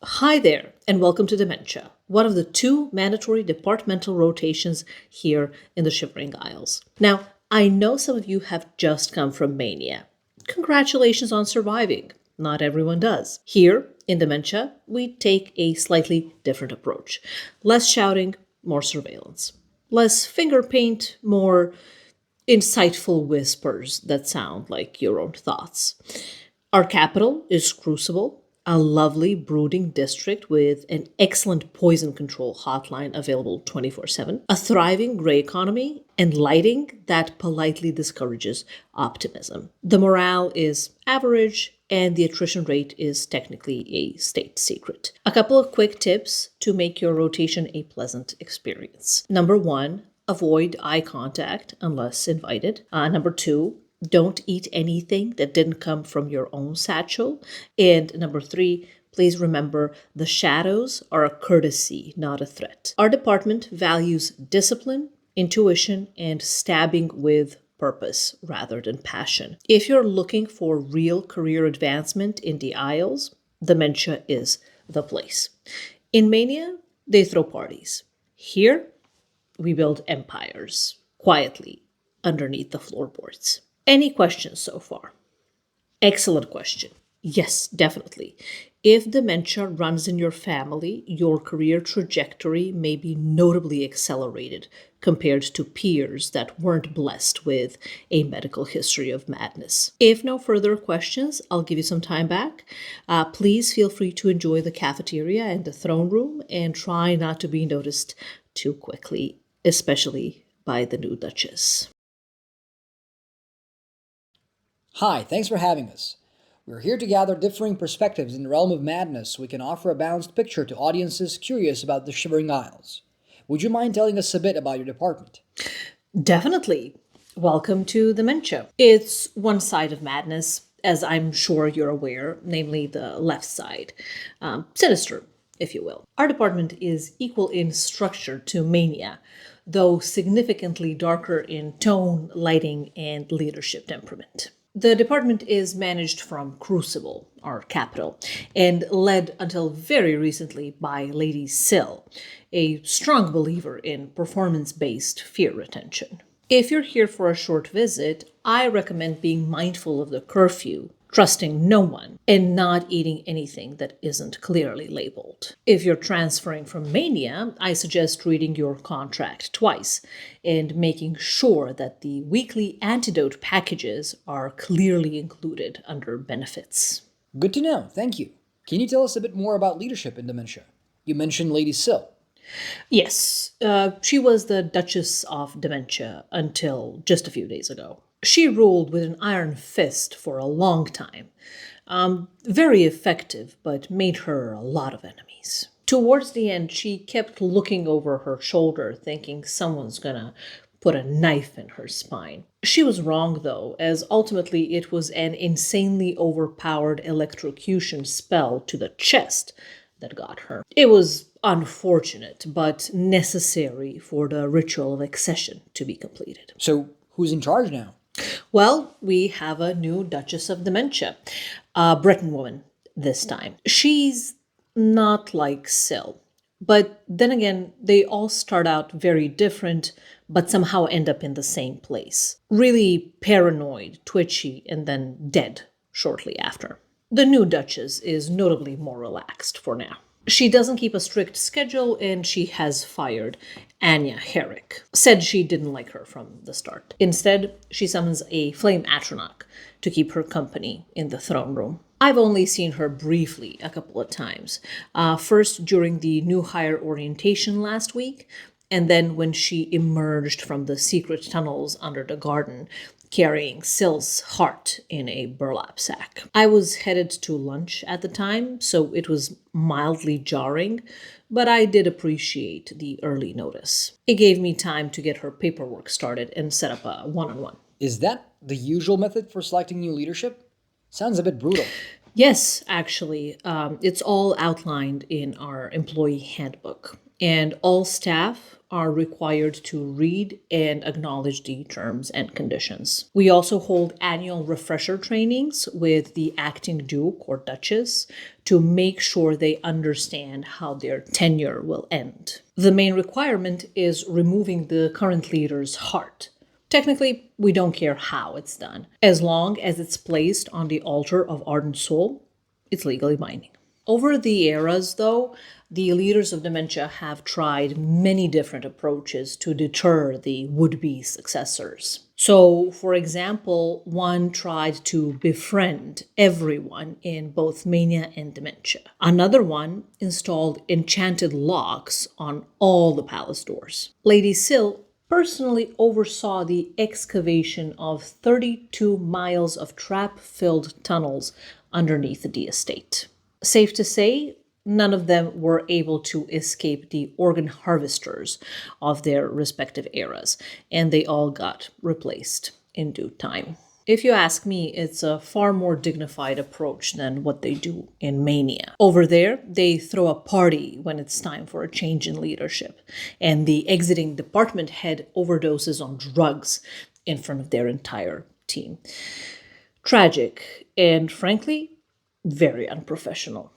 Hi there, and welcome to Dementia, one of the two mandatory departmental rotations here in the Shivering Isles. Now, I know some of you have just come from Mania. Congratulations on surviving. Not everyone does. Here in Dementia, we take a slightly different approach. Less shouting, more surveillance. Less finger paint, more insightful whispers that sound like your own thoughts. Our capital is Crucible, a lovely brooding district with an excellent poison control hotline available 24/7, a thriving gray economy, and lighting that politely discourages optimism. The morale is average, and the attrition rate is technically a state secret. A couple of quick tips to make your rotation a pleasant experience. Number one, avoid eye contact unless invited. Number two, don't eat anything that didn't come from your own satchel. And number three, please remember the shadows are a courtesy, not a threat. Our department values discipline, intuition, and stabbing with purpose rather than passion. If you're looking for real career advancement in the Isles, Dementia is the place. In Mania, they throw parties. Here, we build empires quietly underneath the floorboards. Any questions so far? Excellent question. Yes, definitely. If dementia runs in your family, your career trajectory may be notably accelerated compared to peers that weren't blessed with a medical history of madness. If no further questions, I'll give you some time back. Please feel free to enjoy the cafeteria and the throne room and try not to be noticed too quickly, especially by the new Duchess. Hi, thanks for having us. We're here to gather differing perspectives in the realm of madness so we can offer a balanced picture to audiences curious about the Shivering Isles. Would you mind telling us a bit about your department? Definitely. Welcome to Dementia. It's one side of madness, as I'm sure you're aware, namely the left side. Sinister, if you will. Our department is equal in structure to Mania, though significantly darker in tone, lighting, and leadership temperament. The department is managed from Crucible, our capital, and led until very recently by Lady Syl, a strong believer in performance based fear retention. If you're here for a short visit, I recommend being mindful of the curfew, trusting no one, and not eating anything that isn't clearly labeled. If you're transferring from Mania, I suggest reading your contract twice and making sure that the weekly antidote packages are clearly included under benefits. Good to know, thank you. Can you tell us a bit more about leadership in Dementia? You mentioned Lady Syl. Yes, she was the Duchess of Dementia until just a few days ago. She ruled with an iron fist for a long time. Very effective, but made her a lot of enemies. Towards the end, she kept looking over her shoulder, thinking someone's gonna put a knife in her spine. She was wrong, though, as ultimately it was an insanely overpowered electrocution spell to the chest that got her. It was unfortunate, but necessary for the ritual of accession to be completed. So, who's in charge now? Well, we have a new Duchess of Dementia, a Breton woman this time. She's not like Syl. But then again, they all start out very different, but somehow end up in the same place. Really paranoid, twitchy, and then dead shortly after. The new Duchess is notably more relaxed for now. She doesn't keep a strict schedule and she has fired Anya Herrick. Said she didn't like her from the start. Instead, she summons a flame atronach to keep her company in the throne room. I've only seen her briefly a couple of times. First during the new hire orientation last week, and then when she emerged from the secret tunnels under the garden, carrying Syl's heart in a burlap sack. I was headed to lunch at the time, so it was mildly jarring, but I did appreciate the early notice. It gave me time to get her paperwork started and set up a one-on-one. Is that the usual method for selecting new leadership? Sounds a bit brutal. Yes, actually, it's all outlined in our employee handbook. and all staff are required to read and acknowledge the terms and conditions. We also hold annual refresher trainings with the acting Duke or Duchess to make sure they understand how their tenure will end. The main requirement is removing the current leader's heart. Technically, we don't care how it's done. As long as it's placed on the altar of ardent soul, it's legally binding. Over the eras, though, the leaders of dementia have tried many different approaches to deter the would be successors. So, for example, one tried to befriend everyone in both mania and dementia. Another one installed enchanted locks on all the palace doors. Lady Syl personally oversaw the excavation of 32 miles of trap filled tunnels underneath the estate. Safe to say, none of them were able to escape the organ harvesters of their respective eras, and they all got replaced in due time. If you ask me, it's a far more dignified approach than what they do in Mania. Over there, they throw a party when it's time for a change in leadership, and the exiting department head overdoses on drugs in front of their entire team. Tragic, and frankly, very unprofessional.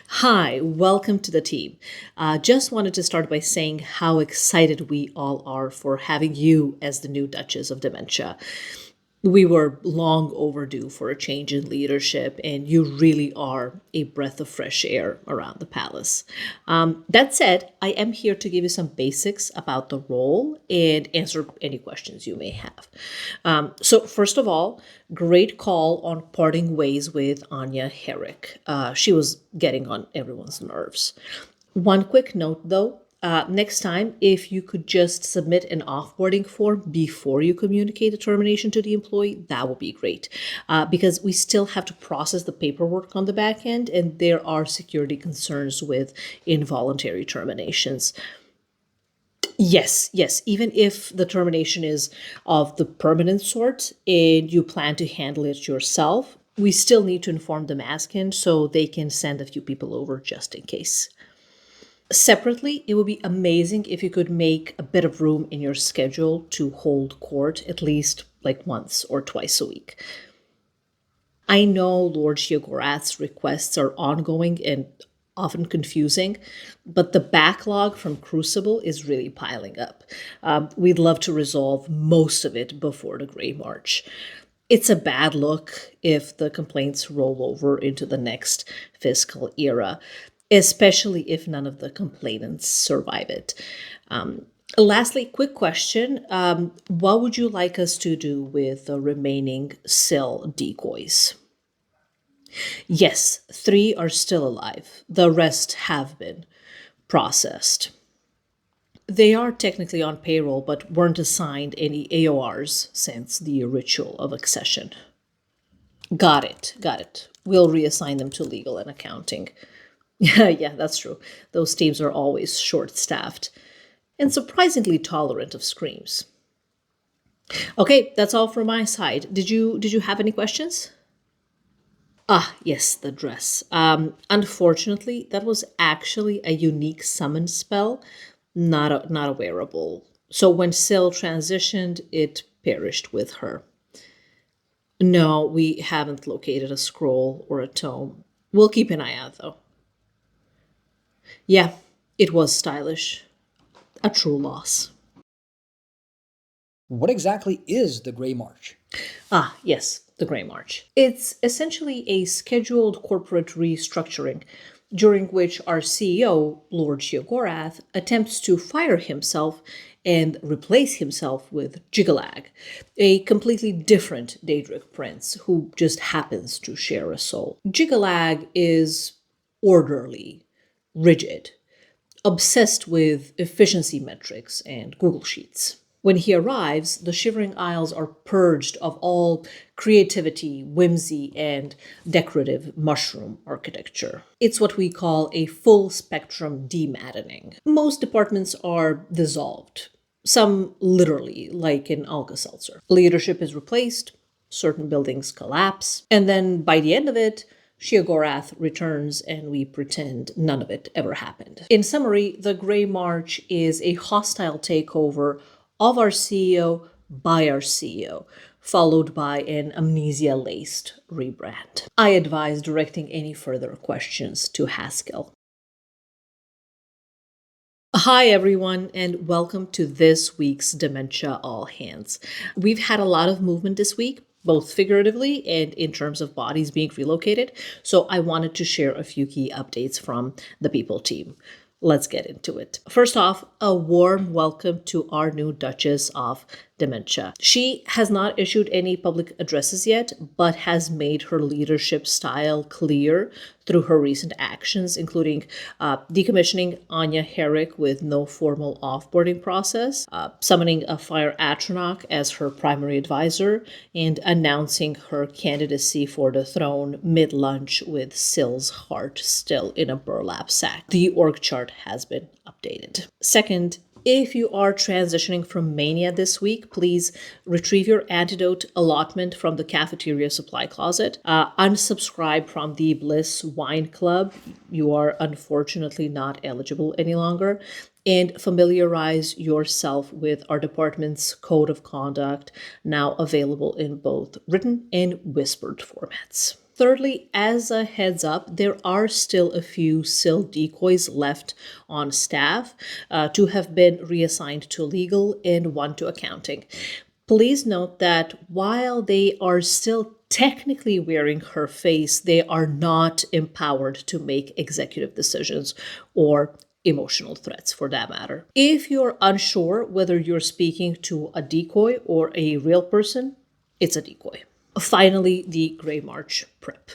Hi, welcome to the team. Just wanted to start by saying how excited we all are for having you as the new Duchess of Dementia. We were long overdue for a change in leadership, and you really are a breath of fresh air around the palace. That said, I am here to give you some basics about the role and answer any questions you may have. So, first of all, great call on parting ways with Anya Herrick. She was getting on everyone's nerves. One quick note though, next time, if you could just submit an offboarding form before you communicate the termination to the employee, that would be great. Because we still have to process the paperwork on the back end, and there are security concerns with involuntary terminations. Yes, yes. Even if the termination is of the permanent sort and you plan to handle it yourself, we still need to inform the maskin so they can send a few people over just in case. Separately, it would be amazing if you could make a bit of room in your schedule to hold court at least like once or twice a week. I know Lord Shiogorath's requests are ongoing and often confusing, but the backlog from Crucible is really piling up. We'd love to resolve most of it before the Grey March. It's a bad look if the complaints roll over into the next fiscal era, especially if none of the complainants survive it. Lastly, quick question. What would you like us to do with the remaining Syl decoys? Yes, 3 are still alive. The rest have been processed. They are technically on payroll, but weren't assigned any AORs since the ritual of accession. Got it, got it. We'll reassign them to legal and accounting. Yeah, that's true. Those teams are always short-staffed and surprisingly tolerant of screams. Okay, that's all from my side. Did you have any questions? Ah, yes, the dress. Unfortunately, that was actually a unique summon spell, not a wearable. So when Syl transitioned, it perished with her. No, we haven't located a scroll or a tome. We'll keep an eye out, though. Yeah, it was stylish. A true loss. What exactly is the Grey March? Ah, yes, the Grey March. It's essentially a scheduled corporate restructuring during which our CEO, Lord Shiogorath, attempts to fire himself and replace himself with Jigalag, a completely different Daedric prince who just happens to share a soul. Jigalag is orderly, rigid, obsessed with efficiency metrics and Google Sheets. When he arrives, the Shivering Isles are purged of all creativity, whimsy, and decorative mushroom architecture. It's what we call a full spectrum demaddening. Most departments are dissolved, some literally, like in Alka-Seltzer. Leadership is replaced, certain buildings collapse, and then by the end of it, Sheogorath returns and we pretend none of it ever happened. In summary, the Grey March is a hostile takeover of our CEO by our CEO, followed by an amnesia-laced rebrand. I advise directing any further questions to Haskell. Hi, everyone, and welcome to this week's Dementia All Hands. We've had a lot of movement this week, both figuratively and in terms of bodies being relocated, so I wanted to share a few key updates from the People team. Let's get into it. First off, a warm welcome to our new Duchess of Dementia. She has not issued any public addresses yet, but has made her leadership style clear through her recent actions, including decommissioning Anya Herrick with no formal offboarding process, summoning a Fire Atronach as her primary advisor, and announcing her candidacy for the throne mid-lunch with Syl's heart still in a burlap sack. The org chart has been updated. Second, if you are transitioning from Mania this week, please retrieve your antidote allotment from the cafeteria supply closet. Unsubscribe from the Bliss Wine Club. You are unfortunately not eligible any longer. And familiarize yourself with our department's code of conduct, now available in both written and whispered formats. Thirdly, as a heads up, there are still a few Syl decoys left on staff, to have been reassigned to legal and one to accounting. Please note that while they are still technically wearing her face, they are not empowered to make executive decisions or emotional threats for that matter. If you're unsure whether you're speaking to a decoy or a real person, it's a decoy. Finally, the Grey March prep.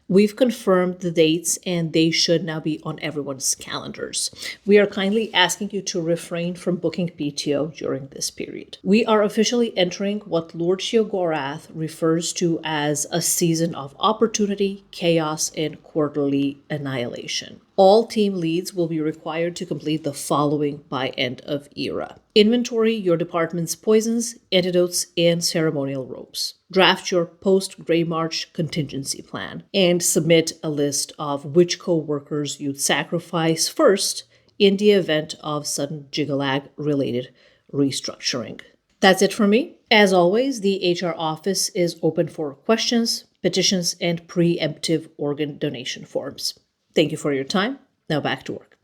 We've confirmed the dates and they should now be on everyone's calendars. We are kindly asking you to refrain from booking PTO during this period. We are officially entering what Lord Sheogorath refers to as a season of opportunity, chaos, and quarterly annihilation. All team leads will be required to complete the following by end of era. Inventory your department's poisons, antidotes, and ceremonial ropes. Draft your post-Grey March contingency plan. And submit a list of which co-workers you'd sacrifice first in the event of sudden Jigalag-related restructuring. That's it for me. As always, the HR office is open for questions, petitions, and preemptive organ donation forms. Thank you for your time. Now back to work.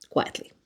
Quietly.